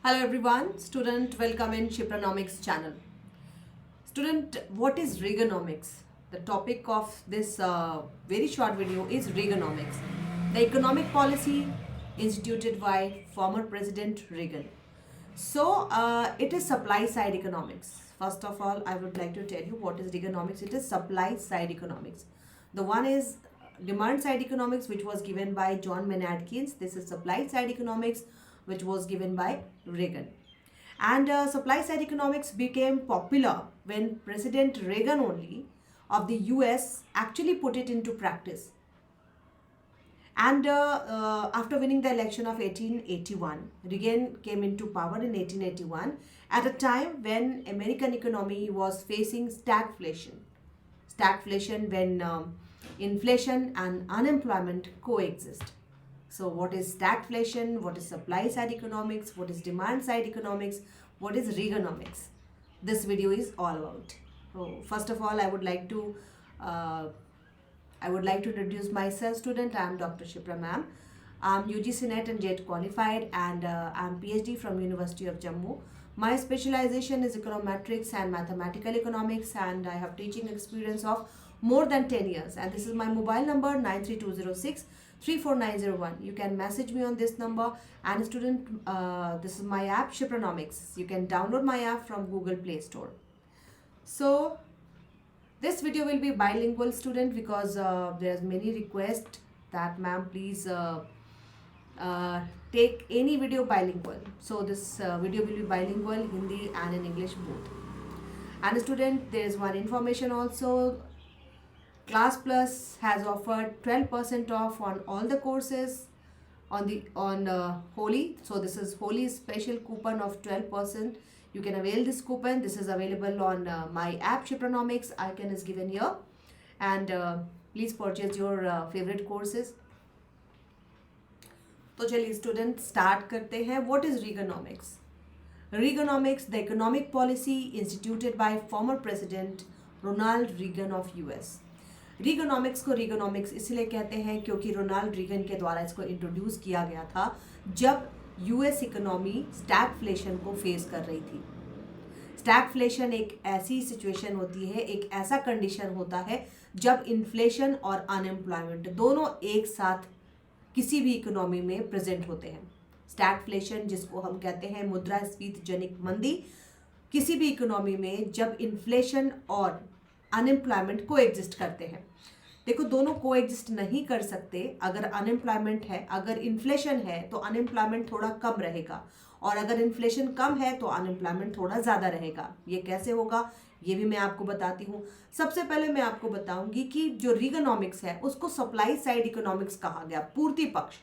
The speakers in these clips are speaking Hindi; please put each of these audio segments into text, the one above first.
Hello everyone, student, welcome in Shipranomics channel. Student, what is Reaganomics? The topic of this very short video is Reaganomics, the economic policy instituted by former President Reagan. So, it is supply side economics. First of all, I would like to tell you what is Reaganomics. It is supply side economics. The one is demand side economics, which was given by John Maynard Keynes. This is supply side economics, which was given by Reagan. And supply side economics became popular when President Reagan only of the US actually put it into practice. And after winning the election of 1881, Reagan came into power in 1881 at a time when American economy was facing stagflation. Stagflation when inflation and unemployment coexist. So what is stagflation? What is supply side economics? What is demand side economics? What is Reaganomics? This video is all about. So first of all, I would like to introduce myself, student. I am Dr. Shipra ma'am. I am UGC NET and JET qualified, and I am PhD from University of Jammu. My specialization is econometrics and mathematical economics, and I have teaching experience of more than 10 years. And this is my mobile number 93206 34901. You can message me on this number. And student, this is my app Shipranomics. You can download my app from Google Play Store. So this video will be bilingual, student, because there's many requests that ma'am please take any video bilingual. So this video will be bilingual, Hindi and in English both. And student, there's one information also. Class Plus has offered 12% off on all the courses on Holi. So this is Holi special coupon of 12%. You can avail this coupon. This is available on my app Shipranomics. Icon is given here. And please purchase your favorite courses. तो चलिए स्टूडेंट स्टार्ट करते हैं. What is Reaganomics? Reaganomics, the economic policy instituted by former President Ronald Reagan of US. रीगानॉमिक्स को रीगानॉमिक्स इसलिए कहते हैं क्योंकि रोनाल्ड रीगन के द्वारा इसको इंट्रोड्यूस किया गया था जब यूएस इकोनॉमी स्टैगफ्लेशन को फेस कर रही थी. स्टैगफ्लेशन एक ऐसी सिचुएशन होती है, एक ऐसा कंडीशन होता है जब इन्फ्लेशन और अनएम्प्लॉयमेंट दोनों एक साथ किसी भी इकोनॉमी में प्रेजेंट होते हैं. स्टैगफ्लेशन जिसको हम कहते हैं मुद्रास्फीति जनित मंदी, किसी भी इकोनॉमी में जब इन्फ्लेशन और अनएम्प्लॉयमेंट को एग्जिस्ट करते हैं. देखो, दोनों को एग्जिस्ट नहीं कर सकते. अगर अनएम्प्लॉयमेंट है, अगर इन्फ्लेशन है तो अनएम्प्लॉयमेंट थोड़ा कम रहेगा, और अगर इन्फ्लेशन कम है तो अनएम्प्लॉयमेंट थोड़ा ज़्यादा रहेगा. ये कैसे होगा ये भी मैं आपको बताती हूँ. सबसे पहले मैं आपको बताऊंगी कि जो रीगानॉमिक्स है उसको सप्लाई साइड इकोनॉमिक्स कहा गया, पूर्ति पक्ष.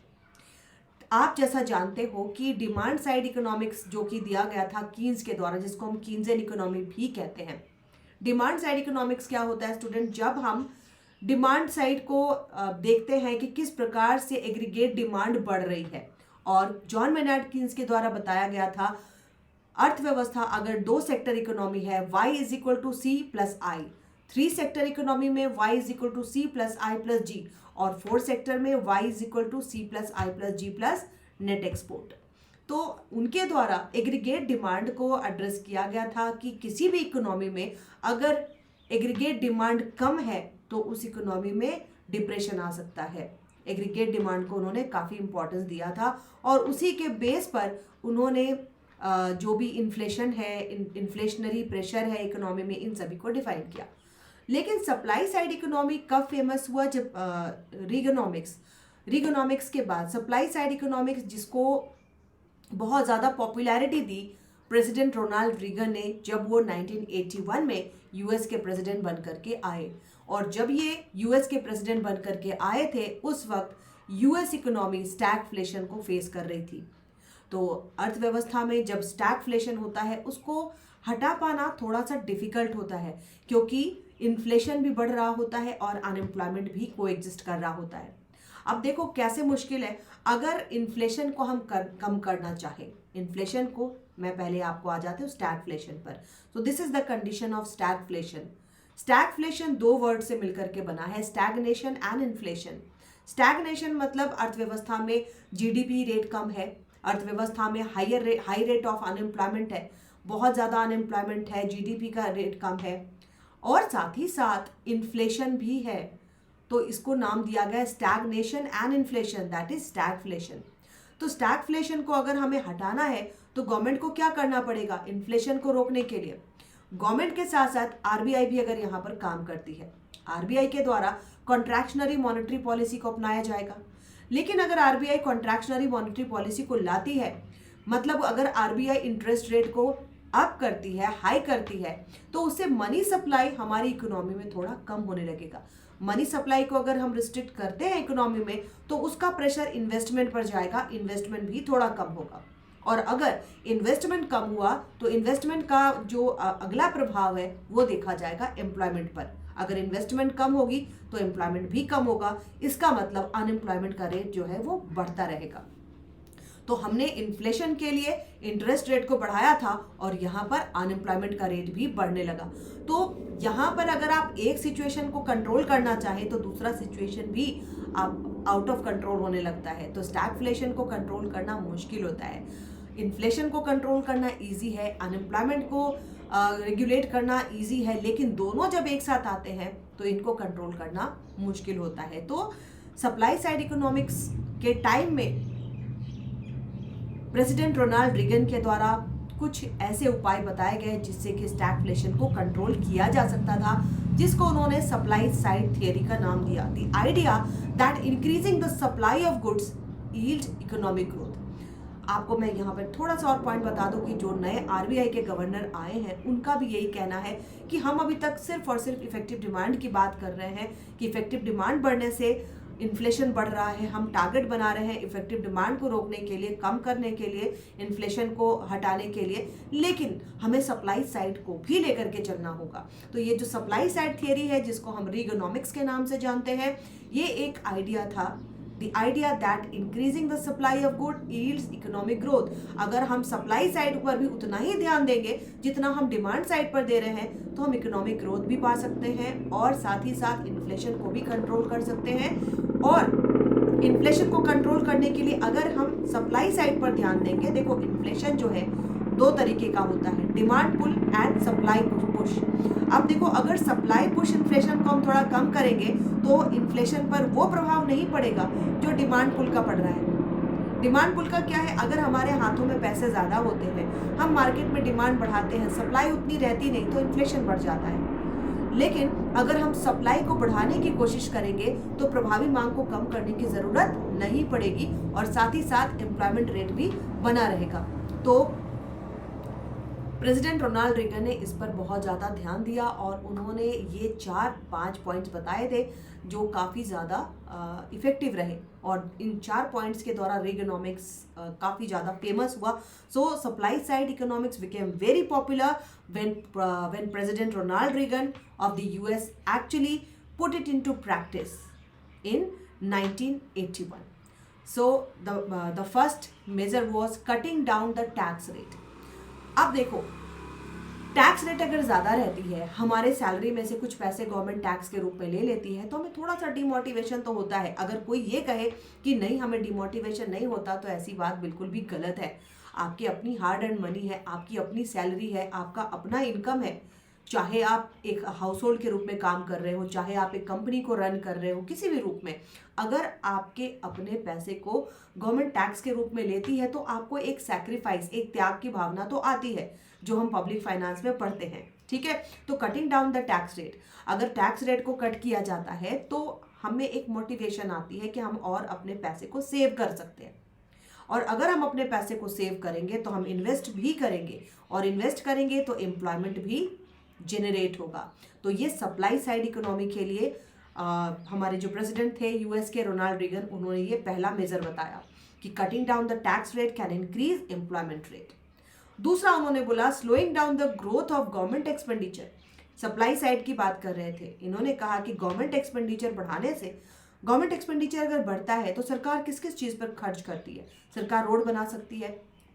आप जैसा जानते हो कि डिमांड साइड इकोनॉमिक्स जो कि दिया गया था कीन्स के द्वारा, जिसको हम कीन्सियन इकोनॉमी भी कहते हैं. डिमांड साइड इकोनॉमिक्स क्या होता है स्टूडेंट? जब हम डिमांड साइड को देखते हैं कि किस प्रकार से एग्रीगेट डिमांड बढ़ रही है, और जॉन मेनार्ड कीन्स के द्वारा बताया गया था अर्थव्यवस्था अगर 2 सेक्टर इकोनॉमी है y is equal to C plus I, 3 sector economy में y is equal to C plus I plus G, और 4 सेक्टर में y is equal to C plus I plus G plus net export. तो उनके द्वारा एग्रीगेट डिमांड को एड्रेस किया गया था कि किसी भी इकोनॉमी में अगर एग्रीगेट डिमांड कम है तो उस इकोनॉमी में डिप्रेशन आ सकता है. एग्रीगेट डिमांड को उन्होंने काफ़ी इंपॉर्टेंस दिया था, और उसी के बेस पर उन्होंने जो भी इन्फ्लेशन है, इन्फ्लेशनरी प्रेशर है इकोनॉमी में, इन सभी को डिफाइन किया. लेकिन सप्लाई साइड इकोनॉमी कब फेमस हुआ? जब रीगानॉमिक्स के बाद सप्लाई साइड इकोनॉमिक्स, जिसको बहुत ज़्यादा पॉपुलैरिटी दी प्रेसिडेंट रोनाल्ड रीगन ने, जब वो 1981 में यूएस के प्रेसिडेंट बन करके आए. और जब ये यूएस के प्रेसिडेंट बन करके आए थे उस वक्त यूएस इकोनॉमी स्टैगफ्लेशन को फेस कर रही थी. तो अर्थव्यवस्था में जब स्टैगफ्लेशन होता है उसको हटा पाना थोड़ा सा डिफिकल्ट होता है, क्योंकि इन्फ्लेशन भी बढ़ रहा होता है और अनएम्प्लॉयमेंट भी कोएग्जिस्ट कर रहा होता है. अब देखो कैसे मुश्किल है. अगर इन्फ्लेशन को हम कम करना चाहें, इन्फ्लेशन को, मैं पहले आपको आ जाते हूँ स्टैगफ्लेशन पर. तो this is the condition of stagflation. Stagflation 2 word से मिलकर के बना है, स्टैग्नेशन एंड इन्फ्लेशन. स्टैग्नेशन मतलब अर्थव्यवस्था में जीडीपी रेट कम है, अर्थव्यवस्था में हाई रेट ऑफ अनएम्प्लॉयमेंट है, बहुत ज़्यादा अनएम्प्लॉयमेंट है, जीडीपी का रेट कम है और साथ ही साथ इन्फ्लेशन भी है। तो इसको नाम दिया गया stagnation and inflation, that is stagflation. तो स्टैगफ्लेशन को अगर हमें हटाना है तो गवर्नमेंट को क्या करना पड़ेगा इन्फ्लेशन को रोकने के लिए? गवर्नमेंट के साथ साथ आरबीआई भी अगर यहाँ पर काम करती है, आरबीआई के द्वारा कॉन्ट्रैक्शनरी मॉनेटरी पॉलिसी को अपनाया जाएगा। लेकिन अगर आरबीआई कॉन्ट्रैक्शनरी मॉनेटरी पॉलिसी को लाती है, मतलब अगर आरबीआई इंटरेस्ट रेट को अप करती है, हाई करती है, तो उससे मनी सप्लाई हमारी इकोनॉमी में थोड़ा कम होने लगेगा। मनी सप्लाई को अगर हम रिस्ट्रिक्ट करते हैं इकोनॉमी में तो उसका प्रेशर इन्वेस्टमेंट पर जाएगा, इन्वेस्टमेंट भी थोड़ा कम होगा। और अगर इन्वेस्टमेंट कम हुआ तो इन्वेस्टमेंट का जो अगला प्रभाव है वो देखा जाएगा एम्प्लॉयमेंट पर। अगर इन्वेस्टमेंट कम होगी तो एम्प्लॉयमेंट भी कम होगा, इसका मतलब अनएम्प्लॉयमेंट का रेट जो है वो बढ़ता रहेगा। तो हमने इन्फ्लेशन के लिए इंटरेस्ट रेट को बढ़ाया था और यहाँ पर अनएम्प्लॉयमेंट का रेट भी बढ़ने लगा। तो यहाँ पर अगर आप एक सिचुएशन को कंट्रोल करना चाहें तो दूसरा सिचुएशन भी आप आउट ऑफ कंट्रोल होने लगता है। तो स्टैगफ्लेशन को कंट्रोल करना मुश्किल होता है, इन्फ्लेशन को कंट्रोल करना इजी है, अनएम्प्लॉयमेंट को रेगुलेट करना इजी है, लेकिन दोनों जब एक साथ आते हैं तो इनको कंट्रोल करना मुश्किल होता है। तो सप्लाई साइड इकोनॉमिक्स के टाइम में प्रेसिडेंट रोनाल्ड रीगन के द्वारा कुछ ऐसे उपाय बताए गए जिससे कि स्टैगफ्लेशन को कंट्रोल किया जा सकता था, जिसको उन्होंने सप्लाई साइड थियरी का नाम दिया। The idea that increasing the supply of goods yield economic growth. आपको मैं यहाँ पर थोड़ा सा और पॉइंट बता दूं कि जो नए आरबीआई के गवर्नर आए हैं उनका भी यही कहना है कि हम अभी तक सिर्फ और सिर्फ इफेक्टिव डिमांड की बात कर रहे हैं कि इफेक्टिव डिमांड बढ़ने से इन्फ्लेशन बढ़ रहा है। हम टारगेट बना रहे हैं इफेक्टिव डिमांड को रोकने के लिए, कम करने के लिए, इन्फ्लेशन को हटाने के लिए, लेकिन हमें सप्लाई साइड को भी लेकर के चलना होगा। तो ये जो सप्लाई साइड थियरी है जिसको हम रीगोनॉमिक्स के नाम से जानते हैं, ये एक आइडिया था, The idea that increasing the supply of good yields economic growth। अगर हम सप्लाई साइड पर भी उतना ही ध्यान देंगे जितना हम डिमांड साइड पर दे रहे हैं तो हम इकोनॉमिक ग्रोथ भी पा सकते हैं और साथ ही साथ इन्फ्लेशन को भी कंट्रोल कर सकते हैं। और इन्फ्लेशन को कंट्रोल करने के लिए अगर हम सप्लाई साइड पर ध्यान देंगे, देखो इन्फ्लेशन जो है दो तरीके का होता है, demand pull and supply push. अब देखो अगर सप्लाई पुश इन्फ्लेशन को हम थोड़ा कम करेंगे तो इन्फ्लेशन पर वो प्रभाव नहीं पड़ेगा जो डिमांड पुल का पड़ रहा है। डिमांड पुल का क्या है, अगर हमारे हाथों में पैसे ज़्यादा होते हैं, हम मार्केट में डिमांड बढ़ाते हैं, सप्लाई उतनी रहती नहीं तो इन्फ्लेशन बढ़ जाता है। लेकिन अगर हम सप्लाई को बढ़ाने की कोशिश करेंगे तो प्रभावी मांग को कम करने की ज़रूरत नहीं पड़ेगी और साथ ही साथ एम्प्लॉयमेंट रेट भी बना रहेगा। तो प्रेसिडेंट रोनाल्ड रीगन ने इस पर बहुत ज़्यादा ध्यान दिया और उन्होंने ये 4-5 पॉइंट्स बताए थे जो काफ़ी ज़्यादा इफ़ेक्टिव रहे और इन 4 पॉइंट्स के द्वारा रीगोनॉमिक्स काफ़ी ज़्यादा फेमस हुआ। सो supply side economics became very popular when President Ronald Reagan of the US actually put it into practice in 1981. So the first measure was cutting down the tax rate. अब देखो टैक्स रेट अगर ज़्यादा रहती है, हमारे सैलरी में से कुछ पैसे गवर्नमेंट टैक्स के रूप में ले लेती है तो हमें थोड़ा सा डिमोटिवेशन तो होता है। अगर कोई ये कहे कि नहीं हमें डिमोटिवेशन नहीं होता तो ऐसी बात बिल्कुल भी गलत है। आपकी अपनी हार्ड अर्न मनी है, आपकी अपनी सैलरी है, आपका अपना इनकम है, चाहे आप एक हाउस होल्ड के रूप में काम कर रहे हो, चाहे आप एक कंपनी को रन कर रहे हो, किसी भी रूप में अगर आपके अपने पैसे को गवर्नमेंट टैक्स के रूप में लेती है तो आपको एक सैक्रिफाइस, एक त्याग की भावना तो आती है जो हम पब्लिक फाइनेंस में पढ़ते हैं, ठीक है। तो cutting down the tax rate, अगर टैक्स रेट को कट किया जाता है तो हमें एक मोटिवेशन आती है कि हम और अपने पैसे को सेव कर सकते हैं और अगर हम अपने पैसे को सेव करेंगे तो हम इन्वेस्ट भी करेंगे और इन्वेस्ट करेंगे तो एम्प्लॉयमेंट भी जेनरेट होगा। तो ये सप्लाई साइड इकोनॉमी के लिए हमारे जो प्रेसिडेंट थे यूएस के रोनाल्ड रीगन, उन्होंने ये पहला मेजर बताया कि cutting down the tax rate can increase employment rate. दूसरा उन्होंने बोला slowing down the growth of government expenditure. Supply side की बात कर रहे थे, इन्होंने कहा कि गवर्नमेंट एक्सपेंडिचर बढ़ाने से, गवर्नमेंट एक्सपेंडिचर अगर बढ़ता है तो सरकार किस किस चीज़ पर खर्च करती है? सरकार रोड बना सकती है,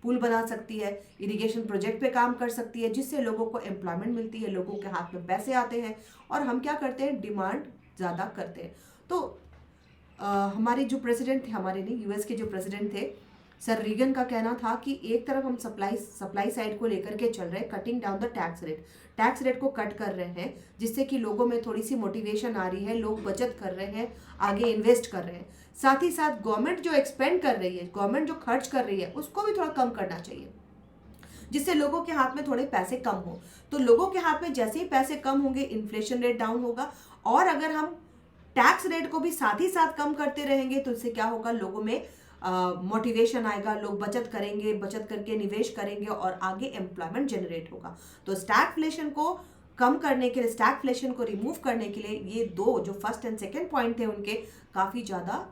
पुल बना सकती है, इरिगेशन प्रोजेक्ट पे काम कर सकती है, जिससे लोगों को एम्प्लॉयमेंट मिलती है, लोगों के हाथ में पैसे आते हैं और हम क्या करते हैं, डिमांड ज़्यादा करते हैं। तो हमारे जो प्रेसिडेंट थे, हमारे नहीं यूएस के जो प्रेसिडेंट थे सर रीगन का कहना था कि एक तरफ हम सप्लाई साइड को लेकर के चल रहे हैं, cutting down the tax rate को कट कर रहे हैं, जिससे कि लोगों में थोड़ी सी मोटिवेशन आ रही है, लोग बचत कर रहे हैं, आगे इन्वेस्ट कर रहे हैं। साथ ही साथ गवर्नमेंट जो एक्सपेंड कर रही है, गवर्नमेंट जो खर्च कर रही है, उसको भी थोड़ा कम करना चाहिए, जिससे लोगों के हाथ में थोड़े पैसे कम हो। तो लोगों के हाथ में जैसे ही पैसे कम होंगे, इन्फ्लेशन रेट डाउन होगा, और अगर हम टैक्स रेट को भी साथ ही साथ कम करते रहेंगे तो इससे क्या होगा, लोगों में मोटिवेशन आएगा, लोग बचत करेंगे, बचत करके निवेश करेंगे और आगे एम्प्लॉयमेंट जनरेट होगा। तो स्टैगफ्लेशन को कम करने के लिए, स्टैगफ्लेशन को रिमूव करने के लिए ये दो जो फर्स्ट एंड सेकेंड पॉइंट थे उनके काफ़ी ज़्यादा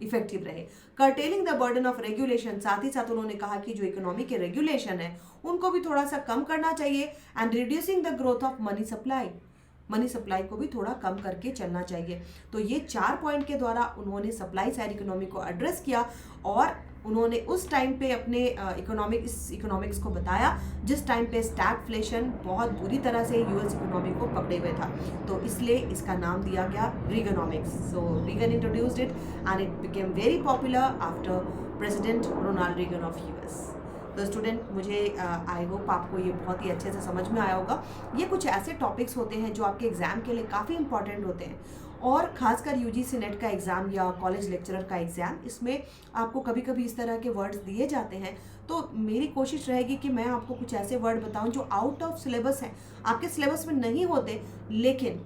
इफेक्टिव रहे। Curtailing the burden of regulation, साथ ही साथ उन्होंने कहा कि जो इकोनॉमी के रेगुलेशन है उनको भी थोड़ा सा कम करना चाहिए। And reducing the growth of money supply को भी थोड़ा कम करके चलना चाहिए। तो ये 4 पॉइंट के द्वारा उन्होंने सप्लाई साइड इकोनॉमी को एड्रेस किया, और उन्होंने उस टाइम पे अपने इकोनॉमिक्स को बताया जिस टाइम पे स्टैगफ्लेशन बहुत बुरी तरह से यूएस इकोनॉमी को पकड़े हुए था। तो इसलिए इसका नाम दिया गया Reaganomics. So Reagan introduced it and it became very popular after president Ronald Reagan of US. तो स्टूडेंट, मुझे आई होप आपको ये बहुत ही अच्छे से समझ में आया होगा। ये कुछ ऐसे टॉपिक्स होते हैं जो आपके एग्ज़ाम के लिए काफ़ी इंपॉर्टेंट होते हैं, और खासकर यूजीसी नेट का एग्ज़ाम या कॉलेज लेक्चरर का एग्ज़ाम, इसमें आपको कभी कभी इस तरह के वर्ड्स दिए जाते हैं। तो मेरी कोशिश रहेगी कि मैं आपको कुछ ऐसे वर्ड बताऊं जो आउट ऑफ सिलेबस हैं, आपके सिलेबस में नहीं होते, लेकिन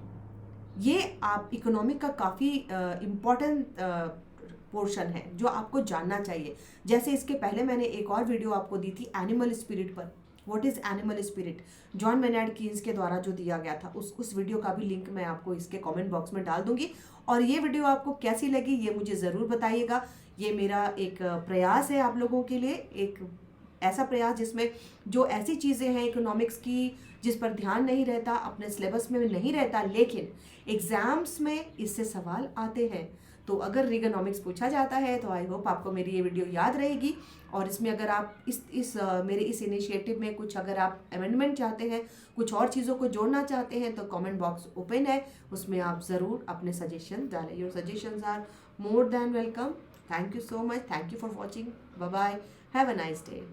ये आप इकोनॉमिक का काफ़ी इम्पॉर्टेंट पोर्शन है जो आपको जानना चाहिए। जैसे इसके पहले मैंने एक और वीडियो आपको दी थी एनिमल स्पिरिट पर, what is animal spirit, John Maynard Keynes के द्वारा जो दिया गया था, उस वीडियो का भी लिंक मैं आपको इसके कमेंट बॉक्स में डाल दूंगी। और ये वीडियो आपको कैसी लगी ये मुझे ज़रूर बताइएगा। ये मेरा एक प्रयास है आप लोगों के लिए, एक ऐसा प्रयास जिसमें जो ऐसी चीज़ें हैं इकोनॉमिक्स की जिस पर ध्यान नहीं रहता, अपने सिलेबस में नहीं रहता, लेकिन एग्ज़ाम्स में इससे सवाल आते हैं। तो अगर रीगनॉमिक्स पूछा जाता है तो आई होप आपको मेरी ये वीडियो याद रहेगी। और इसमें अगर आप मेरे इस इनिशिएटिव में कुछ अगर आप अमेंडमेंट चाहते हैं, कुछ और चीज़ों को जोड़ना चाहते हैं, तो कमेंट बॉक्स ओपन है, उसमें आप ज़रूर अपने सजेशन डालें। Your suggestions are more than welcome. Thank you so much, thank you for watching, bye bye, have a nice day.